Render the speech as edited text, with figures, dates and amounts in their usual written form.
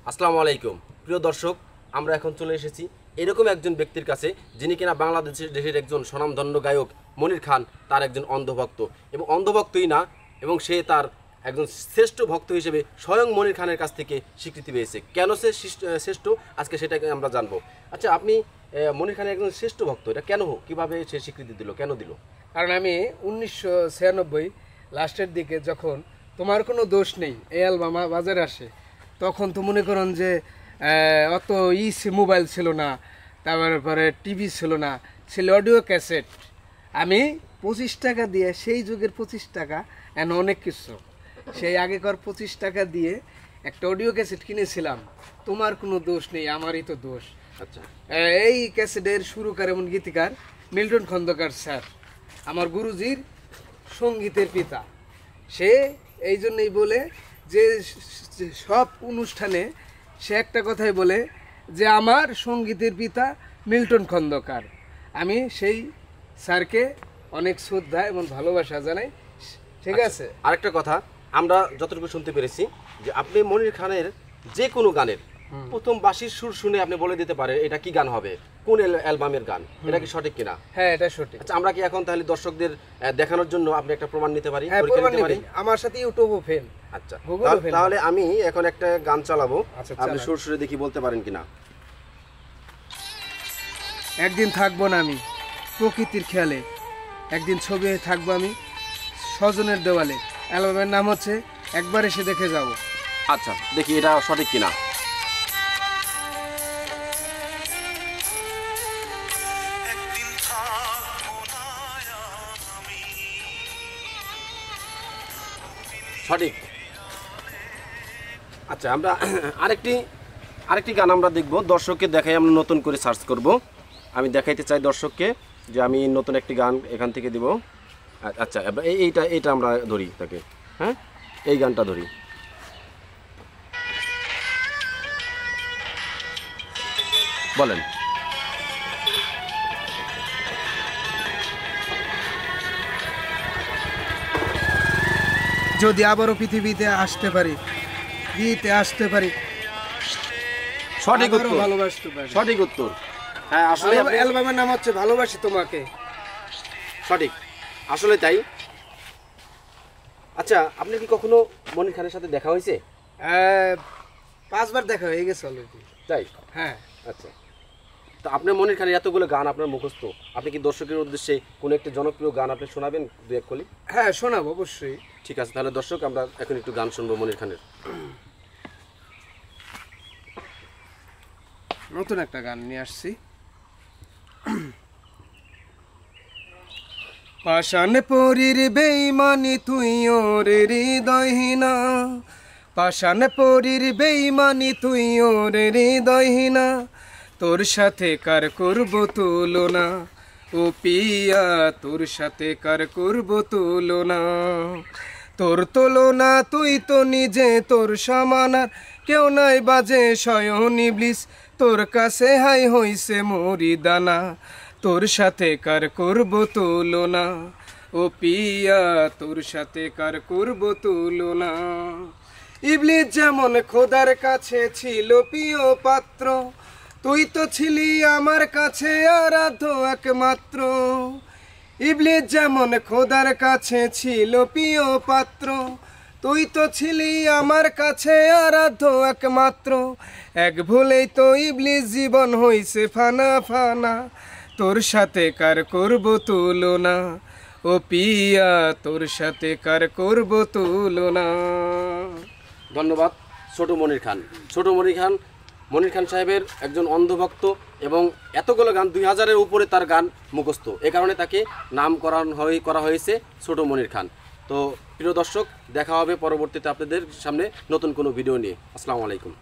আসসালামু আলাইকুম প্রিয় দর্শক, আমরা এখন চলে এসেছি এরকম একজন ব্যক্তির কাছে যিনি কিনা বাংলাদেশের একজন স্বনামধন্য গায়ক মনির খান তার একজন অন্ধভক্ত, এবং অন্ধভক্তই না, এবং সে তার একজন শ্রেষ্ঠ ভক্ত হিসেবে স্বয়ং মনির খানের কাছ থেকে স্বীকৃতি পেয়েছে। কেন সে শ্রেষ্ঠ, আজকে সেটাকে আমরা জানবো। আচ্ছা, আপনি মনির খানের একজন শ্রেষ্ঠ ভক্ত, এটা কেন, কিভাবে সে স্বীকৃতি দিল, কেন দিল? কারণ আমি 1996 লাস্টের দিকে যখন তোমার কোনো দোষ নেই এই অ্যালবাম বাজারে আসে, তখন তো মনে করেন যে অত মোবাইল ছিল না, তারপরে টিভি ছিল না, ছিল অডিও ক্যাসেট। আমি 25 টাকা দিয়ে, সেই যুগের 25 টাকা এন অনেক কিছু, সেই আগেকার 25 টাকা দিয়ে একটা অডিও ক্যাসেট কিনেছিলাম, তোমার কোনো দোষ নেই আমারই তো দোষ। আচ্ছা, এই ক্যাসেটের সুরকার এবং গীতিকার মিল্টন খন্দকার স্যার, আমার গুরুজির সঙ্গীতের পিতা। সে এই জন্যই বলে যে সব অনুষ্ঠানে সে একটা কথাই বলে যে আমার সঙ্গীতের পিতা মিল্টন খন্দকার। আমি সেই স্যারকে অনেক শ্রদ্ধা এবং ভালোবাসা জানাই। ঠিক আছে, আরেকটা কথা, আমরা যতটুকু শুনতে পেরেছি যে আপনি মনির খানের যে কোনো গানের প্রথম বাঁশির সুর শুনে আপনি বলে দিতে পারেন এটা কি গান হবে, কোন অ্যালবামের গান, এটা কি সঠিক কিনা? হ্যাঁ, এটা সঠিক। আচ্ছা, আমরা কি এখন তাহলে দর্শকদের দেখানোর জন্য আপনি একটা প্রমাণ নিতে পারি? হ্যাঁ, প্রমাণ নিতে পারি, আমার সাথে ইউটিউবও ফেল। আচ্ছা, তাহলে আমি এখন একটা গান চালাবো, আচ্ছা, আপনি সুর সুরে দেখি বলতে পারেন কিনা। একদিন থাকবো না আমি প্রকৃতির খেয়ালে, একদিন ছবি থাকবো আমি স্বজনের দেওয়ালে। অ্যালবামের নাম হচ্ছে একবার এসে দেখে যাবো। আচ্ছা, দেখি এটা সঠিক কিনা। সঠিক। আচ্ছা, আমরা আরেকটি গান আমরা দেখব, দর্শককে দেখাই, আমরা নতুন করে সার্চ করব। আমি দেখাইতে চাই দর্শককে যে আমি নতুন একটি গান এখান থেকে দিব। আচ্ছা, এইটা আমরা ধরি তাকে, হ্যাঁ, এই গানটা ধরি। বলেন। যদি আবারও পৃথিবীতে আসতে পারি, দিতে আসতে পারি, সঠিক উত্তর, ভালোবাসতে পারি। সঠিক উত্তর। হ্যাঁ, আসলে অ্যালবামের নাম হচ্ছে ভালোবাসি তোমাকে। সঠিক, আসলে তাই। আচ্ছা, আপনি কি কখনো মনির খানের সাথে দেখা হয়েছে? 5 বার দেখা হয়ে গেছে অলরেডি। তাই? হ্যাঁ। আচ্ছা, তো আপনার মনির খানের এতগুলো গান আপনার মুখস্থ, আপনি কি দর্শকের উদ্দেশ্যে কোনো একটি জনপ্রিয় গান আপনি শোনাবেন দু এক কলি? হ্যাঁ, শোনাবো অবশ্যই। ঠিক আছে, তাহলে দর্শক আমরা এখন একটু গান শুনবো মনির খানের। নতুন একটা গান নিয়ে আসছি। পাষাণ পরীর বেঈমানি তুই ওর হৃদয়হীনা, পাষাণ পরীর বেঈমানি তুই ওর হৃদয়হীনা, তোর সাথে কার করব তুলনা, ও পিয়া তোর সাথে কার করব তুলনা, তোর তুলনা তুই তো নিজে, তোর সমানার কেউ নাই বাজে স্বয়ং ইবলিস, তোর কাছে হাই হইছে মরি দানা, তোর সাথে কার করব তুলনা, ও পিয়া তোর সাথে কার করব তুলনা। ইবলিস যেমন খোদার কাছে ছিল প্রিয় পাত্র, তুই তো ছিলি আমার কাছে আরাধ্য একমাত্র। ইবলিস যেমন খোদার কাছে ছিল প্রিয় পাত্র, তুই তো ছিলি আমার কাছে আরাধ্য একমাত্র। এক ভুলেই তো ইবলিস জীবন হইছে ফানা ফানা, তোর সাথে কার করব তুলনা, ও পিয়া তোর সাথে কার করব তুলনা। ধন্যবাদ ছোট মনির খান। ছোট মনির খান সাহেবের একজন অন্ধভক্ত, এবং এতগুলো গান 2000-এর উপরে তার গান মুখস্থ, এ কারণে তাকে নামকরণ করা হয়েছে ছোট মনির খান। তো প্রিয় দর্শক, দেখা হবে পরবর্তীতে আপনাদের সামনে নতুন কোনো ভিডিও নিয়ে। আসসালামু আলাইকুম।